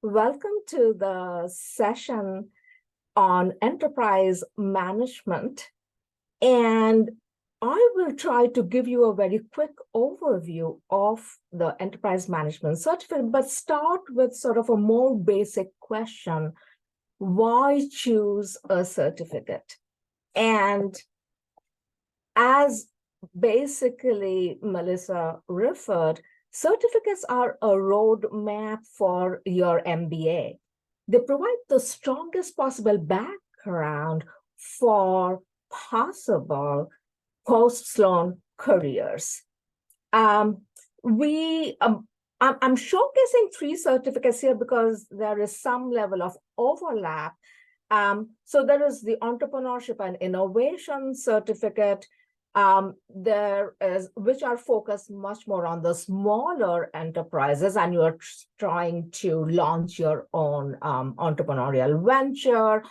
Welcome to the session on enterprise management. And I will try to give you a very quick overview of the enterprise management certificate, but start with sort of a more basic question. Why choose a certificate? And as basically Melissa referred, certificates are a roadmap for your MBA. They provide the strongest possible background for possible post-Sloan careers. I'm showcasing 3 certificates here because there is some level of overlap. So there is the Entrepreneurship and Innovation Certificate, which are focused much more on the smaller enterprises, and you're trying to launch your own entrepreneurial venture.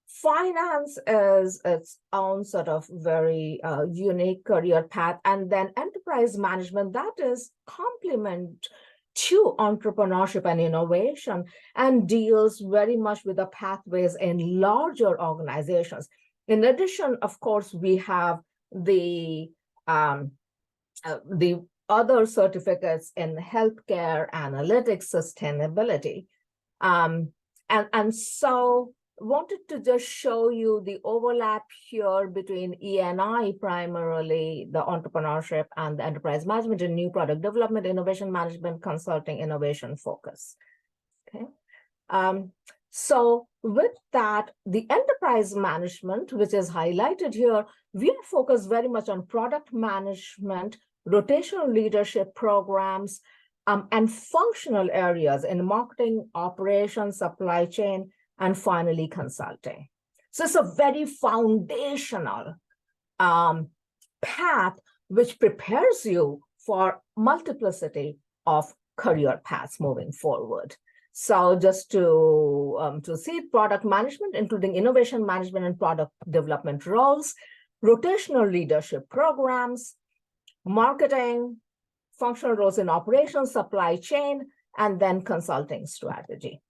Finance is its own sort of very unique career path, and then enterprise management, that is complement to entrepreneurship and innovation and deals very much with the pathways in larger organizations. In addition, of course, we have the other certificates in healthcare, analytics, sustainability. And so wanted to just show you the overlap here between E&I, primarily the entrepreneurship and the enterprise management, and new product development, innovation management, consulting, innovation focus. Okay. So with that, the enterprise management, which is highlighted here, we are focused very much on product management, rotational leadership programs, and functional areas in marketing, operations, supply chain, and finally consulting. So it's a very foundational path which prepares you for multiplicity of career paths moving forward. So just to see product management, including innovation management and product development roles, rotational leadership programs, marketing, functional roles in operations, supply chain, and then consulting strategy.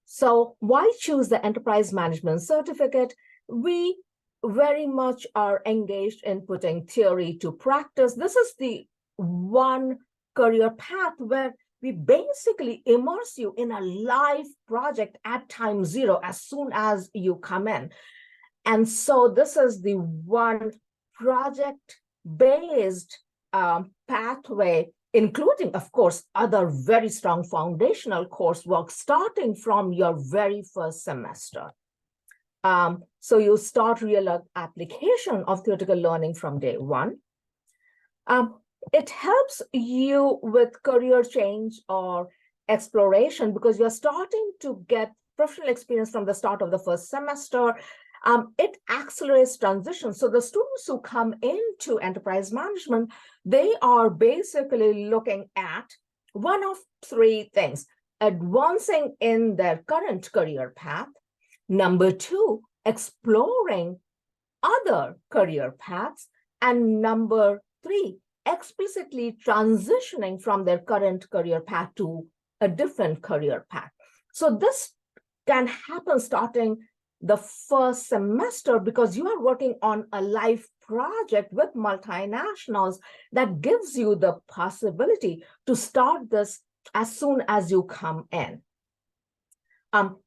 So why choose the enterprise management certificate? We very much are engaged in putting theory to practice. This is the one career path where we basically immerse you in a live project at time 0 as soon as you come in. And so this is the one project-based pathway, including, of course, other very strong foundational coursework starting from your very first semester. So you start real application of theoretical learning from day 1. It helps you with career change or exploration because you're starting to get professional experience from the start of the first semester. It accelerates transition. So the students who come into enterprise management, they are basically looking at one of 3 things: advancing in their current career path. Number 2, exploring other career paths. And number 3, explicitly transitioning from their current career path to a different career path. So this can happen starting the first semester because you are working on a live project with multinationals that gives you the possibility to start this as soon as you come in.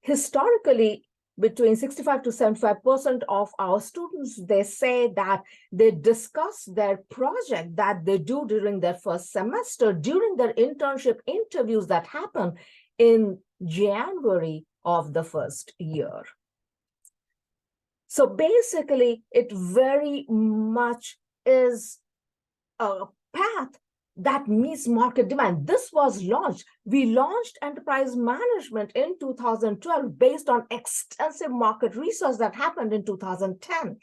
Historically, between 65 to 75% of our students, they say that they discuss their project that they do during their first semester, during their internship interviews that happen in January of the first year. So basically, it very much is a path that meets market demand. This was launched. We launched enterprise management in 2012 based on extensive market research that happened in 2010,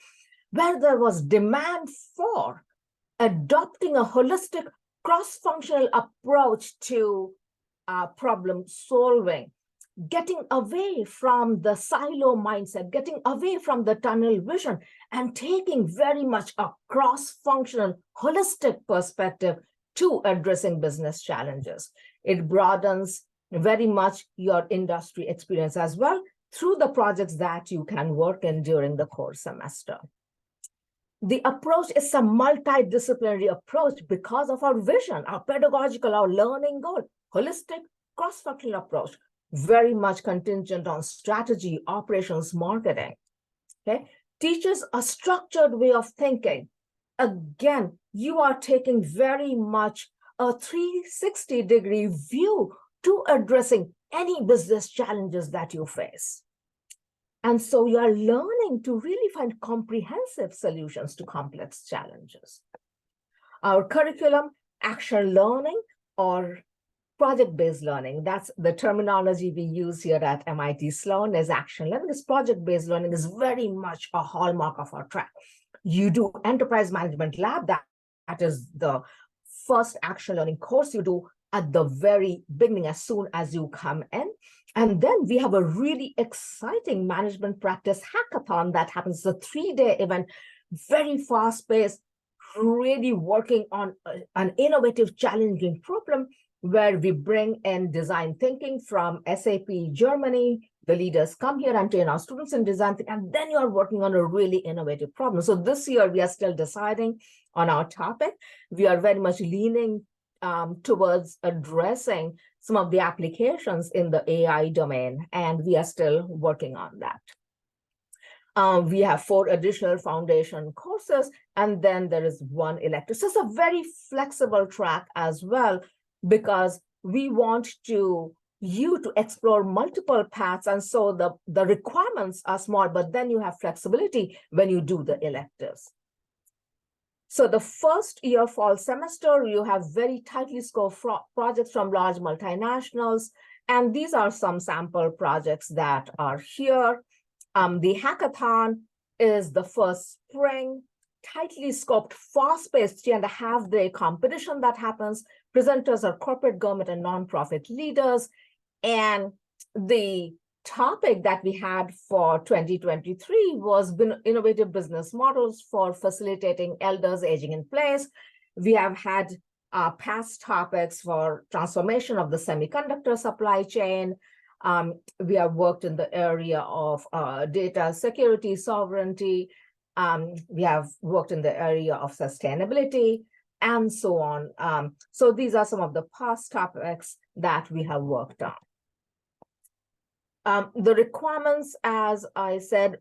where there was demand for adopting a holistic cross-functional approach to problem solving, getting away from the silo mindset, getting away from the tunnel vision, and taking very much a cross-functional, holistic perspective to addressing business challenges. It broadens very much your industry experience as well through the projects that you can work in during the core semester. The approach is a multidisciplinary approach because of our vision, our pedagogical, our learning goal, holistic, cross-functional approach, very much contingent on strategy, operations, marketing. Okay, teaches a structured way of thinking. Again, you are taking very much a 360-degree view to addressing any business challenges that you face. And so you are learning to really find comprehensive solutions to complex challenges. Our curriculum, action learning or project-based learning, that's the terminology we use here at MIT Sloan is action learning. This project-based learning is very much a hallmark of our track. You do enterprise management lab, that is the first action learning course you do at the very beginning as soon as you come in. And then we have a really exciting management practice hackathon that happens. It's a 3-day event, very fast-paced, really working on an innovative, challenging problem where we bring in design thinking from SAP Germany. The leaders come here and train our students in design thinking, and then you're working on a really innovative problem. So this year, we are still deciding on our topic. We are very much leaning towards addressing some of the applications in the AI domain, and we are still working on that. We have 4 additional foundation courses, and then there is 1 elective. So it's a very flexible track as well, because we want you to explore multiple paths, and so the requirements are small, but then you have flexibility when you do the electives. So the first year fall semester, you have very tightly scoped projects from large multinationals. And these are some sample projects that are here. The hackathon is the first spring, tightly scoped, fast-paced 3.5-day competition that happens. Presenters are corporate, government, and nonprofit leaders. And the topic that we had for 2023 was innovative business models for facilitating elders aging in place. We have had past topics for transformation of the semiconductor supply chain. We have worked in the area of data security, sovereignty. We have worked in the area of sustainability, and so on. So these are some of the past topics that we have worked on. The requirements, as I said,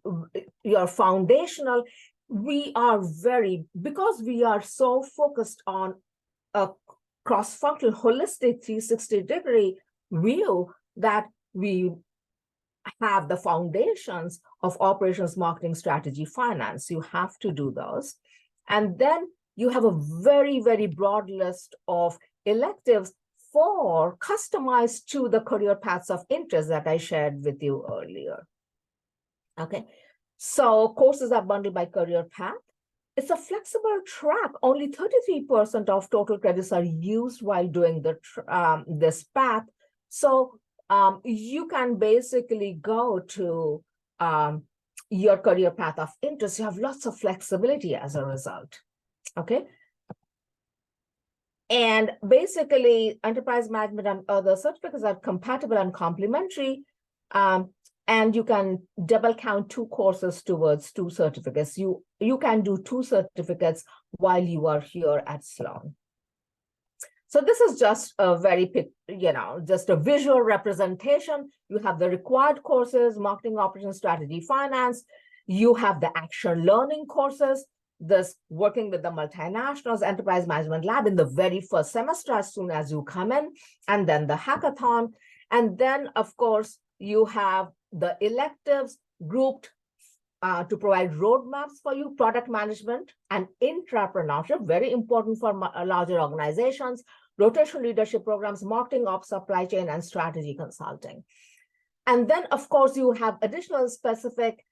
your foundational, because we are so focused on a cross-functional, holistic 360-degree view, that we have the foundations of operations, marketing, strategy, finance. You have to do those. And then you have a very, very broad list of electives for customized to the career paths of interest that I shared with you earlier. Okay, so courses are bundled by career path. It's a flexible track. Only 33% of total credits are used while doing this path. So you can basically go to your career path of interest. You have lots of flexibility as a result. Okay. And basically, enterprise management and other certificates are compatible and complementary. And you can double count 2 courses towards 2 certificates. You can do 2 certificates while you are here at Sloan. So this is just a very, just a visual representation. You have the required courses, marketing, operations, strategy, finance. You have the action learning courses, this working with the multinationals, enterprise management lab in the very first semester as soon as you come in, and then the hackathon. And then, of course, you have the electives grouped to provide roadmaps for you, product management and intrapreneurship, very important for larger organizations, rotational leadership programs, marketing, ops, supply chain, and strategy consulting. And then, of course, you have additional specific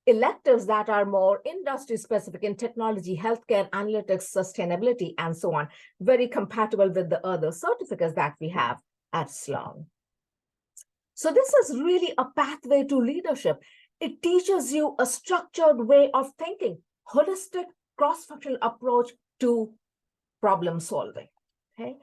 electives that are more industry specific in technology, healthcare, analytics, sustainability, and so on, very compatible with the other certificates that we have at Sloan. So this is really a pathway to leadership. It teaches you a structured way of thinking, holistic, cross-functional approach to problem solving. Okay.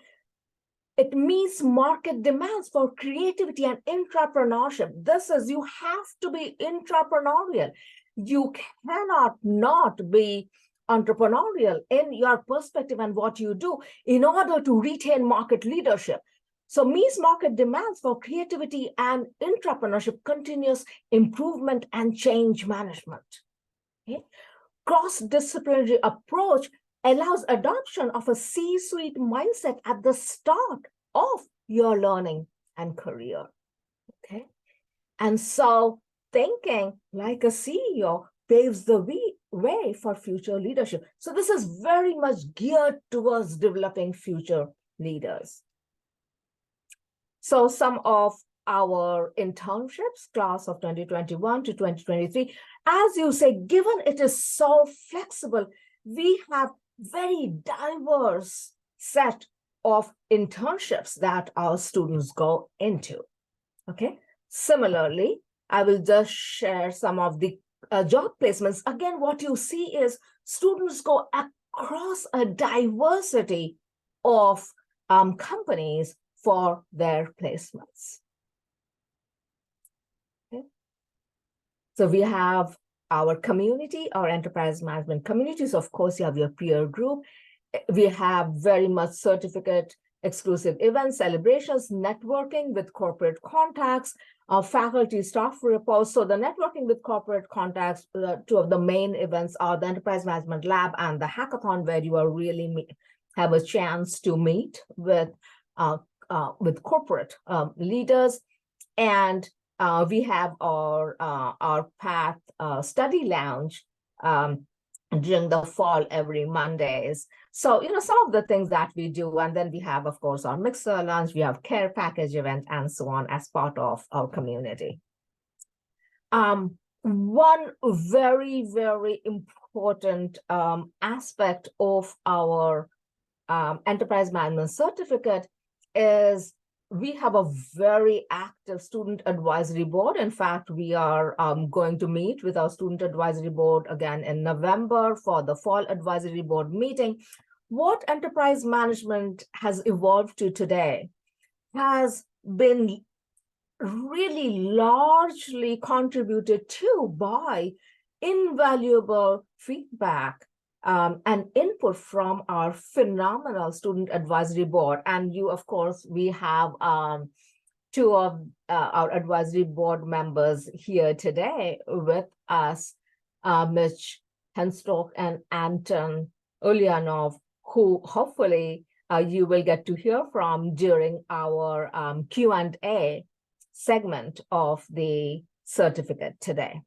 It meets market demands for creativity and entrepreneurship. This is, you have to be entrepreneurial. You cannot not be entrepreneurial in your perspective and what you do in order to retain market leadership. So meets market demands for creativity and entrepreneurship, continuous improvement and change management. Okay? Cross-disciplinary approach allows adoption of a C-suite mindset at the start of your learning and career. Okay. And so thinking like a CEO paves the way for future leadership. So this is very much geared towards developing future leaders. So some of our internships, class of 2021 to 2023, as you say, given it is so flexible, we have very diverse set of internships that our students go into. Okay. Similarly, I will just share some of the job placements. Again, what you see is students go across a diversity of companies for their placements. Okay. So we have our community, our enterprise management communities. Of course, you have your peer group. We have very much certificate exclusive events, celebrations, networking with corporate contacts, faculty staff reports. So the networking with corporate contacts, two of the main events are the Enterprise Management Lab and the Hackathon, where you are really have a chance to meet with corporate leaders. And we have our Path Study Lounge during the fall every Mondays. So, some of the things that we do, and then we have, of course, our mixer lunch, we have care package event, and so on as part of our community. One very, very important aspect of our enterprise management certificate is we have a very active student advisory board. In fact, we are going to meet with our student advisory board again in November for the fall advisory board meeting. What enterprise management has evolved to today has been really largely contributed to by invaluable feedback and input from our phenomenal student advisory board. And you, of course, we have two of our advisory board members here today with us, Mitch Henstock and Anton Ulyanov, who hopefully you will get to hear from during our Q&A segment of the certificate today.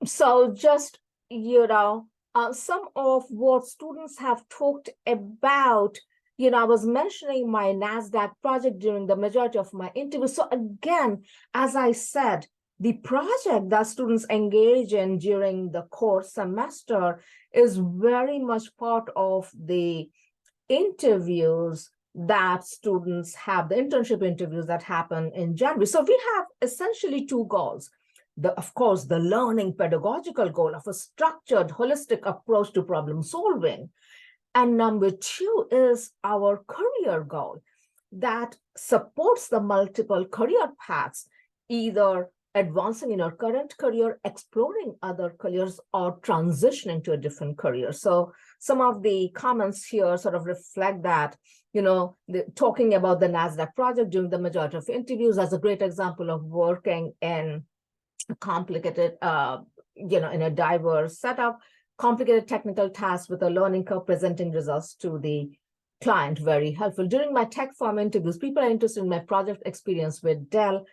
So just, some of what students have talked about, I was mentioning my NASDAQ project during the majority of my interview. So again, as I said, the project that students engage in during the course semester is very much part of the interviews that students have, the internship interviews that happen in January. So we have essentially two goals. Of course, the learning pedagogical goal of a structured, holistic approach to problem solving. And number two is our career goal that supports the multiple career paths, either advancing in our current career, exploring other careers, or transitioning to a different career. So some of the comments here sort of reflect that, talking about the NASDAQ project during the majority of interviews as a great example of working in complicated, in a diverse setup, complicated technical tasks with a learning curve, presenting results to the client, very helpful. During my tech firm interviews, people are interested in my project experience with Dell.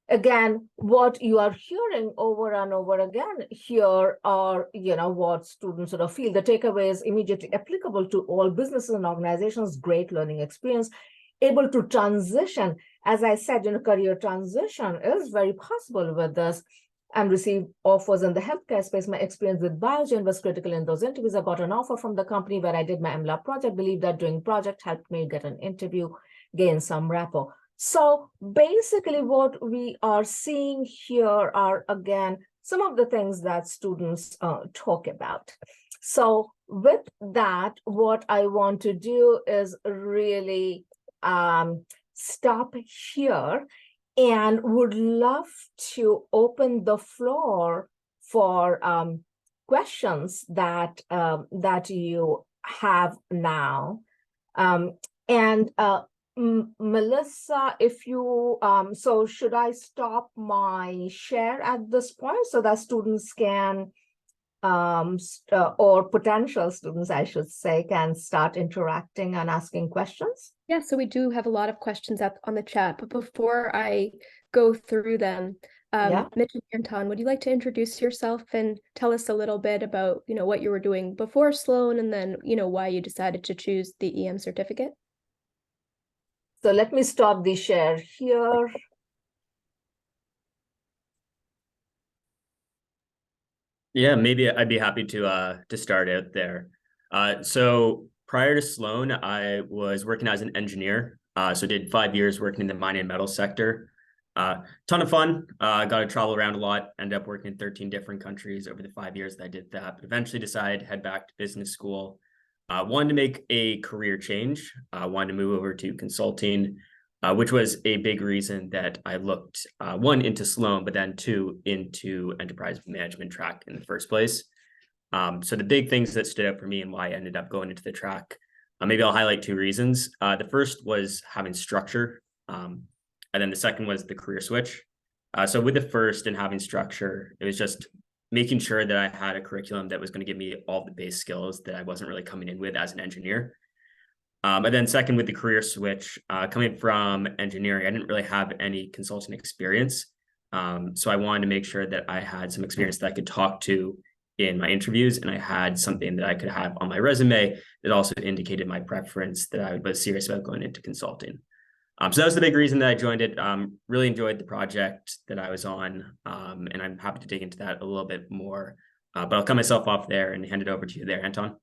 Again, what you are hearing over and over again here are, what students sort of feel. The takeaway is immediately applicable to all businesses and organizations, great learning experience, able to transition. As I said, career transition is very possible with this, and receive offers in the healthcare space. My experience with Biogen was critical in those interviews. I got an offer from the company where I did my MLab project, believe that doing project helped me get an interview, gain some rapport. So basically what we are seeing here are, again, some of the things that students talk about. So with that, what I want to do is really stop here and would love to open the floor for questions that that you have now. And Melissa, if you, so should I stop my share at this point so that students can, or potential students, I should say, can start interacting and asking questions? Yeah, so we do have a lot of questions up on the chat, but before I go through them, Mitch and Anton, would you like to introduce yourself and tell us a little bit about, what you were doing before Sloan, and then, why you decided to choose the EM certificate? So let me stop the share here. Yeah, maybe I'd be happy to start out there. So prior to Sloan, I was working as an engineer. So did 5 years working in the mining and metal sector. Ton of fun. Got to travel around a lot. Ended up working in 13 different countries over the 5 years that I did that. But eventually decided to head back to business school. Wanted to make a career change. Wanted to move over to consulting, which was a big reason that I looked, one, into Sloan, but then two, into enterprise management track in the first place. So the big things that stood out for me and why I ended up going into the track, maybe I'll highlight two reasons. The first was having structure, and then the second was the career switch. So with the first and having structure, it was just making sure that I had a curriculum that was going to give me all the base skills that I wasn't really coming in with as an engineer. And then second, with the career switch, coming from engineering, I didn't really have any consulting experience. So I wanted to make sure that I had some experience that I could talk to in my interviews, and I had something that I could have on my resume that also indicated my preference that I was serious about going into consulting. So that was the big reason that I joined it. Really enjoyed the project that I was on, and I'm happy to dig into that a little bit more. But I'll cut myself off there and hand it over to you there, Anton.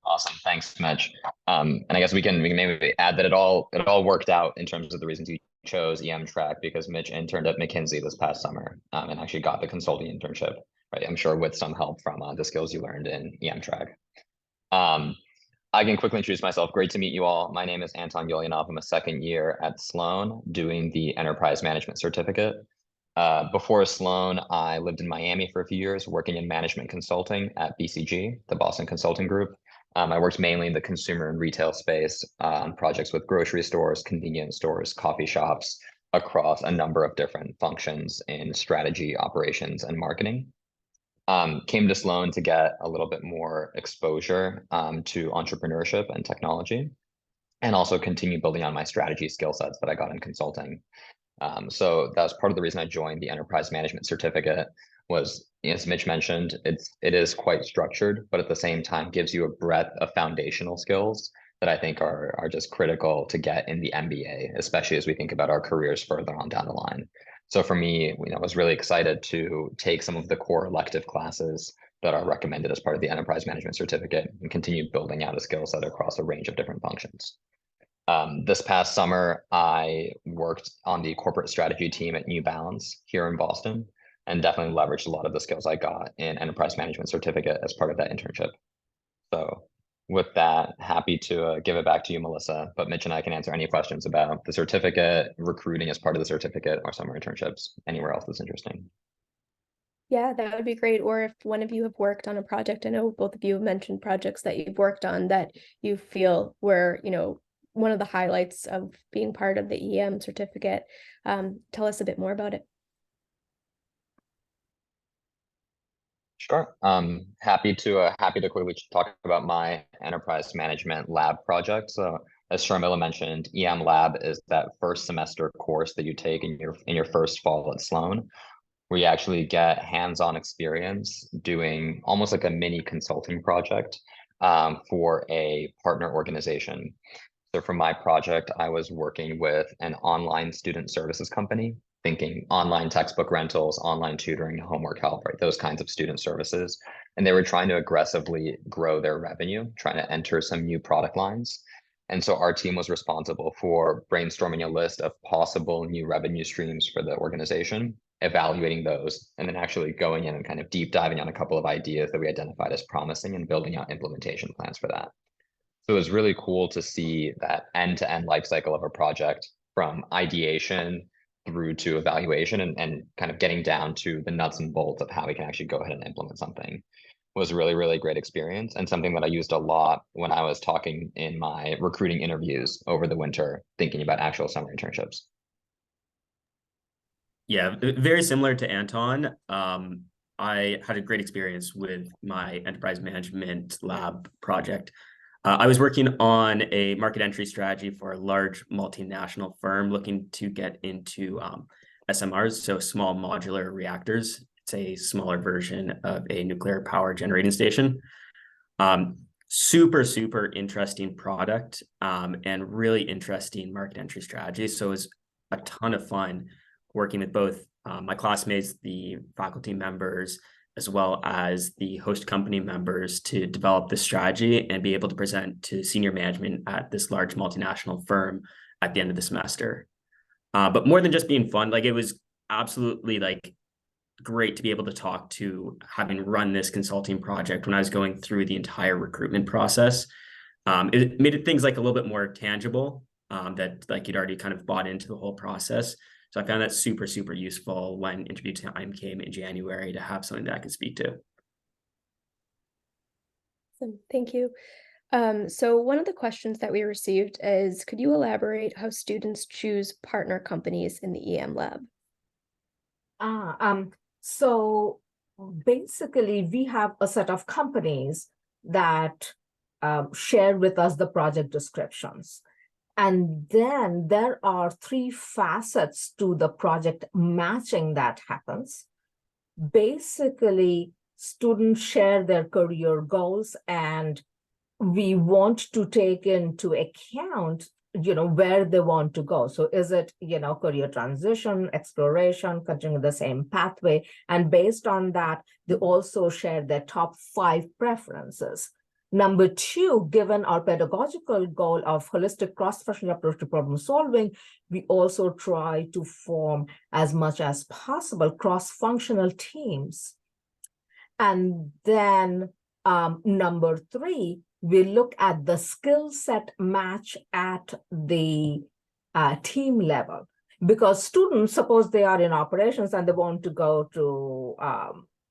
Awesome, thanks, Mitch. And I guess we can maybe add that it all worked out in terms of the reasons you chose EM track, because Mitch interned at McKinsey this past summer, and actually got the consulting internship, right? I'm sure with some help from the skills you learned in EM track. I can quickly introduce myself. Great to meet you all. My name is Anton Yulianov. I'm a second year at Sloan doing the enterprise management certificate. Before Sloan, I lived in Miami for a few years, working in management consulting at BCG, the Boston Consulting Group. I worked mainly in the consumer and retail space on projects with grocery stores, convenience stores, coffee shops, across a number of different functions in strategy, operations, and marketing. Came to Sloan to get a little bit more exposure to entrepreneurship and technology, and also continue building on my strategy skill sets that I got in consulting. So that was part of the reason I joined the enterprise management certificate. Was, as Mitch mentioned, it is quite structured, but at the same time gives you a breadth of foundational skills that I think are just critical to get in the MBA, especially as we think about our careers further on down the line. So for me, I was really excited to take some of the core elective classes that are recommended as part of the enterprise management certificate and continue building out a skill set across a range of different functions. This past summer, I worked on the corporate strategy team at New Balance here in Boston, and definitely leveraged a lot of the skills I got in enterprise management certificate as part of that internship. So with that, happy to give it back to you, Melissa, but Mitch and I can answer any questions about the certificate, recruiting as part of the certificate, or summer internships, anywhere else that's interesting. Yeah, that would be great. Or if one of you have worked on a project, I know both of you have mentioned projects that you've worked on that you feel were, one of the highlights of being part of the EM certificate. Tell us a bit more about it. Sure. Happy to quickly talk about my enterprise management lab project. So as Sharmila mentioned, EM Lab is that first semester course that you take in your first fall at Sloan, where you actually get hands-on experience doing almost like a mini consulting project for a partner organization. So for my project, I was working with an online student services company, thinking online textbook rentals, online tutoring, homework help, right? Those kinds of student services. And they were trying to aggressively grow their revenue, trying to enter some new product lines. And so our team was responsible for brainstorming a list of possible new revenue streams for the organization, evaluating those, and then actually going in and kind of deep diving on a couple of ideas that we identified as promising and building out implementation plans for that. So it was really cool to see that end-to-end life cycle of a project from ideation through to evaluation and kind of getting down to the nuts and bolts of how we can actually go ahead and implement something was really, really great experience, and something that I used a lot when I was talking in my recruiting interviews over the winter, thinking about actual summer internships. Yeah, very similar to Anton. I had a great experience with my enterprise management lab project. I was working on a market entry strategy for a large multinational firm looking to get into SMRs, so small modular reactors. It's a smaller version of a nuclear power generating station. Super, super interesting product and really interesting market entry strategy. So it was a ton of fun working with both my classmates, the faculty members, as well as the host company members to develop this strategy and be able to present to senior management at this large multinational firm at the end of the semester. But more than just being fun, like it was absolutely like great to be able to talk to having run this consulting project when I was going through the entire recruitment process. It made things like a little bit more tangible, that like you'd already kind of bought into the whole process. So I found that super, super useful when interview time came in January to have something that I could speak to. Awesome. Thank you. So one of the questions that we received is, could you elaborate how students choose partner companies in the EM lab? So basically, we have a set of companies that share with us the project descriptions. And then there are 3 facets to the project matching that happens. Basically, students share their career goals, and we want to take into account, where they want to go. So is it, career transition, exploration, continuing the same pathway? And based on that, they also share their top 5 preferences. Number 2, given our pedagogical goal of holistic cross-functional approach to problem solving, we also try to form as much as possible cross-functional teams. And then number 3, we look at the skill set match at the team level. Because students, suppose they are in operations and they want to go to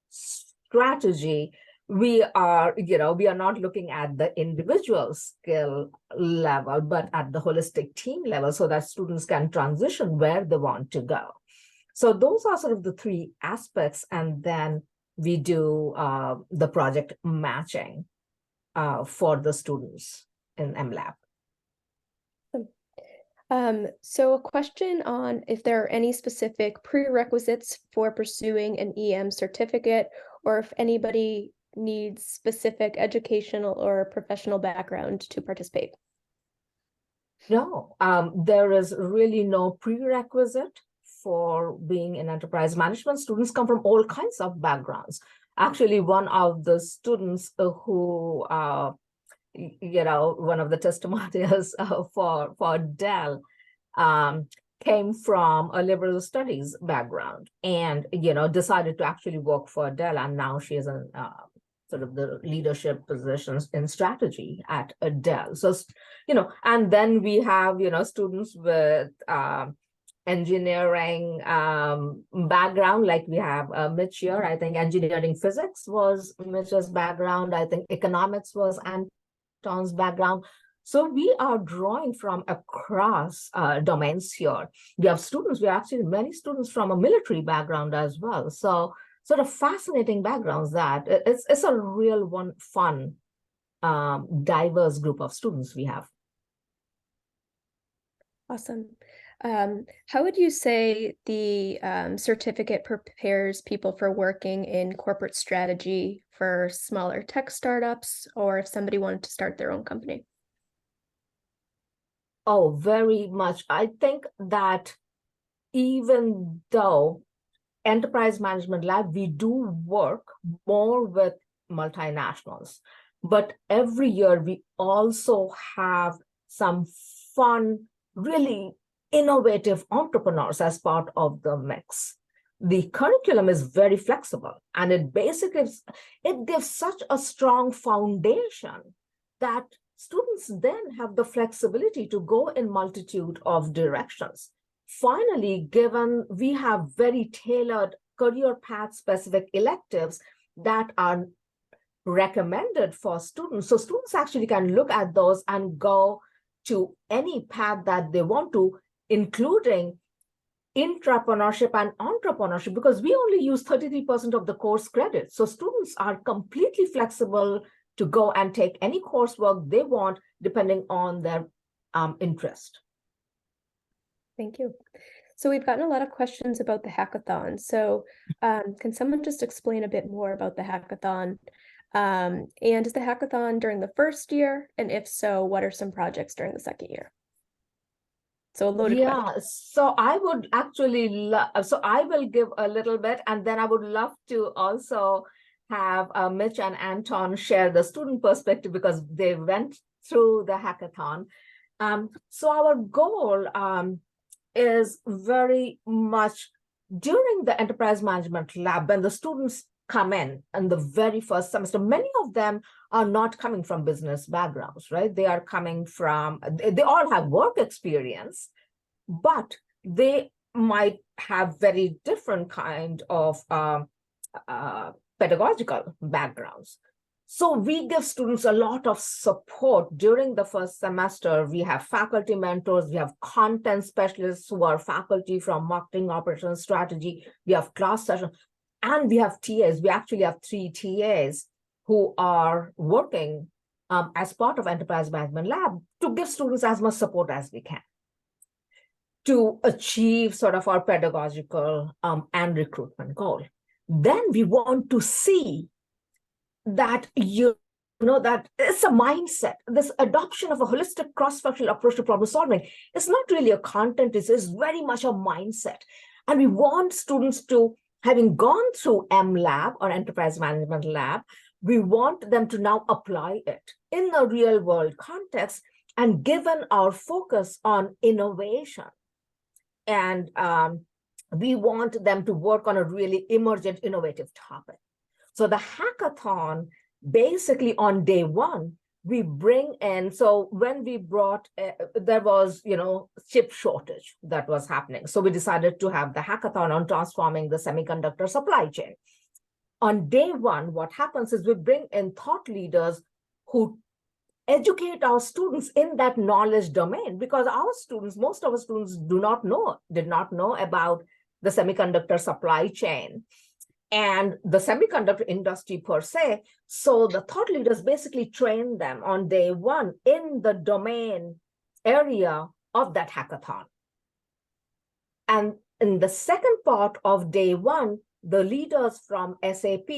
strategy, we are not looking at the individual skill level, but at the holistic team level, so that students can transition where they want to go. So those are sort of the 3 aspects, and then we do the project matching for the students in MLab. So a question on if there are any specific prerequisites for pursuing an EM certificate, or if anybody needs specific educational or professional background to participate. No, there is really no prerequisite for being in enterprise management. Students come from all kinds of backgrounds. Actually, one of the students who, one of the testimonials for Dell came from a liberal studies background and, decided to actually work for Dell. And now she is in sort of the leadership positions in strategy at Dell. So, and then we have, students with engineering background, like we have Mitch here. I think engineering physics was Mitch's background. I think economics was Anton's background. So we are drawing from across domains here. We have actually many students from a military background as well. So sort of fascinating backgrounds that it's a real fun, diverse group of students we have. Awesome. How would you say the certificate prepares people for working in corporate strategy for smaller tech startups, or if somebody wanted to start their own company? Oh, very much. I think that even though Enterprise Management Lab, we do work more with multinationals, but every year we also have some fun, really innovative entrepreneurs as part of the mix. the curriculum is very flexible, and it basically it gives such a strong foundation that students then have the flexibility to go in multitude of directions. Finally, given we have very tailored career path specific electives that are recommended for students, so students actually can look at those and go to any path that they want to, including intrapreneurship and entrepreneurship, because we only use 33% of the course credit. So students are completely flexible to go and take any coursework they want, depending on their interest. Thank you. So we've gotten a lot of questions about the hackathon. So can someone just explain a bit more about the hackathon? And is the hackathon during the first year? And if so, what are some projects during the second year? So a loaded question. So I would actually so I will give a little bit, and then I would love to also have Mitch and Anton share the student perspective, because they went through the hackathon. So our goal is very much during the enterprise management lab, when the students come in the very first semester, many of them are not coming from business backgrounds, right? They are coming from, they all have work experience, but they might have very different kind of pedagogical backgrounds. So we give students a lot of support during the first semester. We have faculty mentors, we have content specialists who are faculty from marketing, operations, strategy, we have class sessions, and we have TAs. We actually have 3 TAs who are working as part of Enterprise Management Lab to give students as much support as we can to achieve sort of our pedagogical and recruitment goal. Then we want to see that that it's a mindset. This adoption of a holistic cross-functional approach to problem solving is not really a content, it is very much a mindset. And we want students to, having gone through MLab or Enterprise Management Lab, we want them to now apply it in a real world context, and given our focus on innovation. And we want them to work on a really emergent, innovative topic. So the hackathon, basically on day one, we bring in, so when we brought, there was, chip shortage that was happening. So we decided to have the hackathon on transforming the semiconductor supply chain. On day one, what happens is we bring in thought leaders who educate our students in that knowledge domain, because our students, most of our students did not know about the semiconductor supply chain and the semiconductor industry per se. So the thought leaders basically train them on day one in the domain area of that hackathon. And in the second part of day one, the leaders from SAP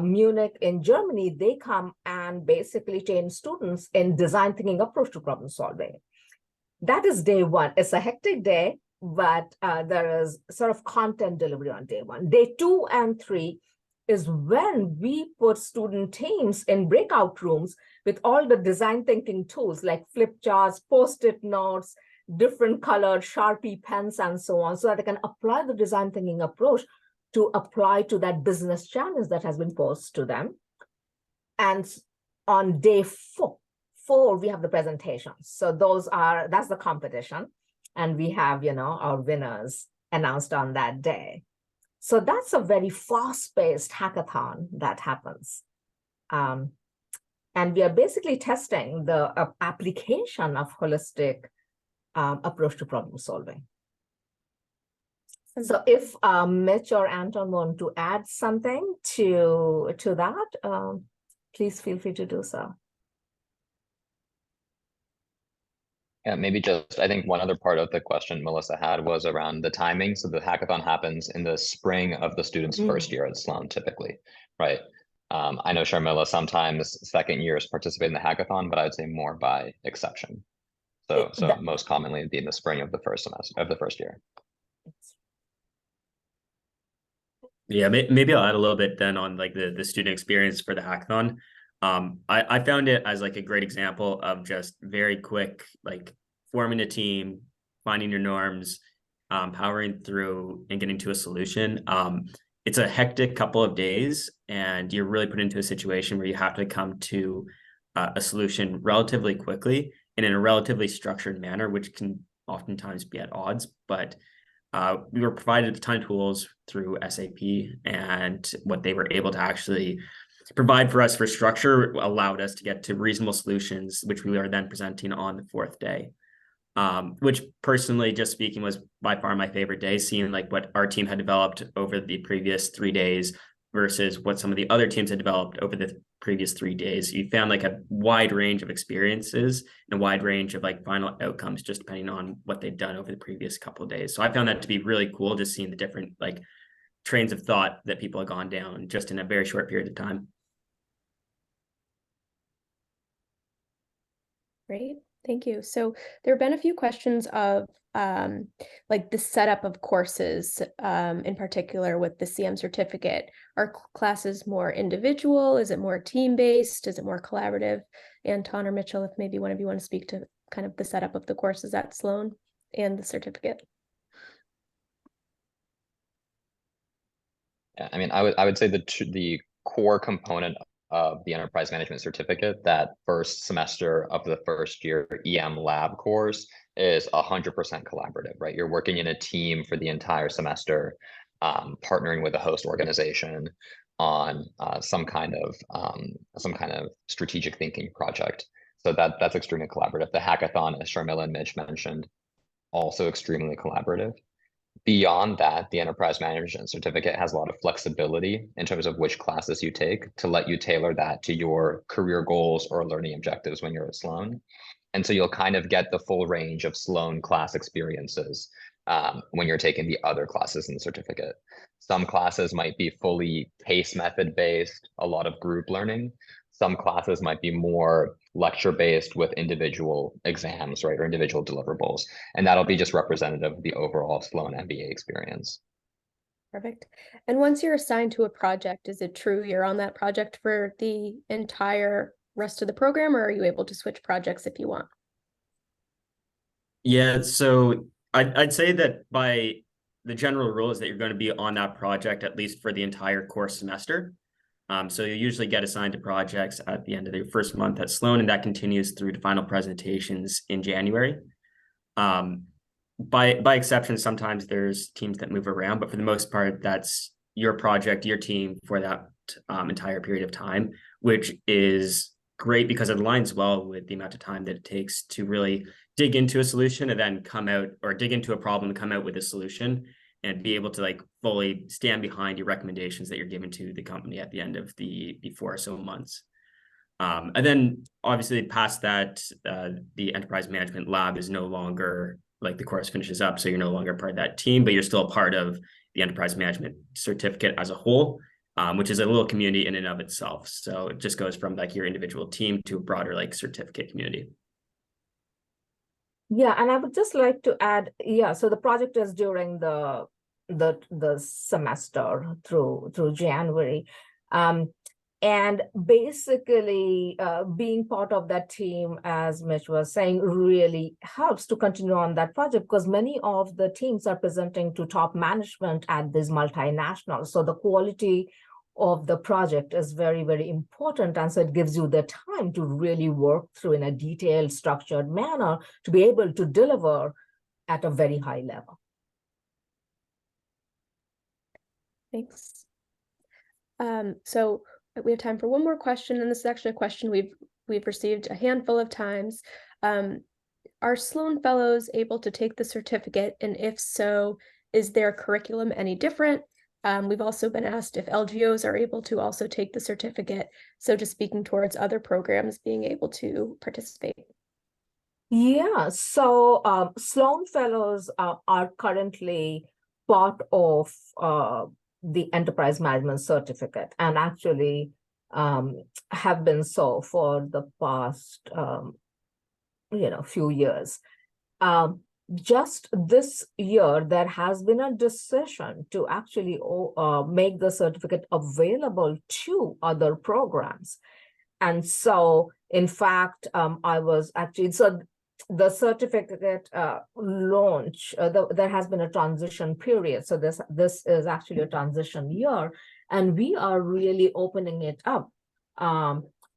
Munich in Germany, they come and basically train students in design thinking approach to problem solving. That is day one. It's a hectic day, but there is sort of content delivery on day one. Day 2 and 3 is when we put student teams in breakout rooms with all the design thinking tools like flip charts, post-it notes, different colored Sharpie pens, and so on, so that they can apply the design thinking approach to apply to that business challenge that has been posed to them. And on day 4, we have the presentations. So that's the competition. And we have, our winners announced on that day. So that's a very fast-paced hackathon that happens. And we are basically testing the application of holistic approach to problem solving. So if Mitch or Anton want to add something to that, please feel free to do so. Yeah, maybe just, I think one other part of the question Melissa had was around the timing. So the hackathon happens in the spring of the student's first year at Sloan, typically, right? I know Sharmila sometimes second years participate in the hackathon, but I would say more by exception. So most commonly it'd be in the spring of the first semester of the first year. Yeah, maybe I'll add a little bit then on like the student experience for the hackathon. I found it as like a great example of just very quick, like forming a team, finding your norms, powering through and getting to a solution. It's a hectic couple of days, and you're really put into a situation where you have to come to a solution relatively quickly and in a relatively structured manner, which can oftentimes be at odds. But we were provided a ton of tools through SAP, and what they were able to actually provide for us for structure allowed us to get to reasonable solutions, which we are then presenting on the fourth day. Which personally, just speaking, was by far my favorite day, seeing like what our team had developed over the previous 3 days versus what some of the other teams had developed over the previous 3 days. You found like a wide range of experiences and a wide range of like final outcomes, just depending on what they'd done over the previous couple of days. So I found that to be really cool, just seeing the different like trains of thought that people have gone down just in a very short period of time. Great. Thank you. So there have been a few questions of like the setup of courses, in particular with the CM certificate. Are classes more individual? Is it more team-based? Is it more collaborative? Anton or Mitchell, if maybe one of you want to speak to kind of the setup of the courses at Sloan and the certificate. Yeah, I mean, I would say the core component of the enterprise management certificate, that first semester of the first year EM lab course, is 100% collaborative, right? You're working in a team for the entire semester, partnering with a host organization on some kind of strategic thinking project. So that's extremely collaborative. The hackathon, as Sharmila and Mitch mentioned, also extremely collaborative. Beyond that, the enterprise management certificate has a lot of flexibility in terms of which classes you take to let you tailor that to your career goals or learning objectives when you're at Sloan. And so you'll kind of get the full range of Sloan class experiences when you're taking the other classes in the certificate. Some classes might be fully PACE method based, a lot of group learning. Some classes might be more lecture based with individual exams, right, or individual deliverables. And that'll be just representative of the overall Sloan MBA experience. Perfect. And once you're assigned to a project, is it true you're on that project for the entire rest of the program, or are you able to switch projects if you want? Yeah, so I'd say that by the general rule is that you're going to be on that project at least for the entire course semester. So you usually get assigned to projects at the end of your first month at Sloan, and that continues through to final presentations in January. By exception, sometimes there's teams that move around, but for the most part, that's your project, your team for that entire period of time, which is great because it aligns well with the amount of time that it takes to really dig into a solution and then come out, or dig into a problem and come out with a solution and be able to like fully stand behind your recommendations that you're giving to the company at the end of the 4 or so months. And then obviously past that, the enterprise management lab is no longer, like the course finishes up, so you're no longer part of that team, but you're still a part of the enterprise management certificate as a whole, which is a little community in and of itself. So it just goes from like your individual team to a broader like certificate community. Yeah, and I would just like to add, yeah, so the project is during the semester through January. And basically being part of that team, as Mitch was saying, really helps to continue on that project because many of the teams are presenting to top management at these multinationals. So the quality of the project is very, very important. And so it gives you the time to really work through in a detailed, structured manner to be able to deliver at a very high level. Thanks. So we have time for one more question, and this is actually a question we've received a handful of times. Are Sloan Fellows able to take the certificate? And if so, is their curriculum any different? We've also been asked if LGOs are able to also take the certificate. So just speaking towards other programs being able to participate. Yeah, so Sloan Fellows are currently part of the Enterprise Management Certificate and actually have been so for the past few years. Just this year, there has been a decision to actually make the certificate available to other programs. And so, in fact, I was actually, so the certificate launch, there has been a transition period. So this is actually a transition year, and we are really opening it up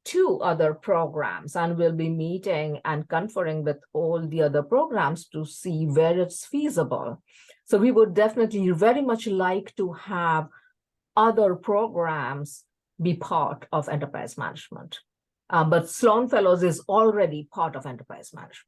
to other programs, and we'll be meeting and conferring with all the other programs to see where it's feasible. So we would definitely very much like to have other programs be part of enterprise management. But Sloan Fellows is already part of enterprise management.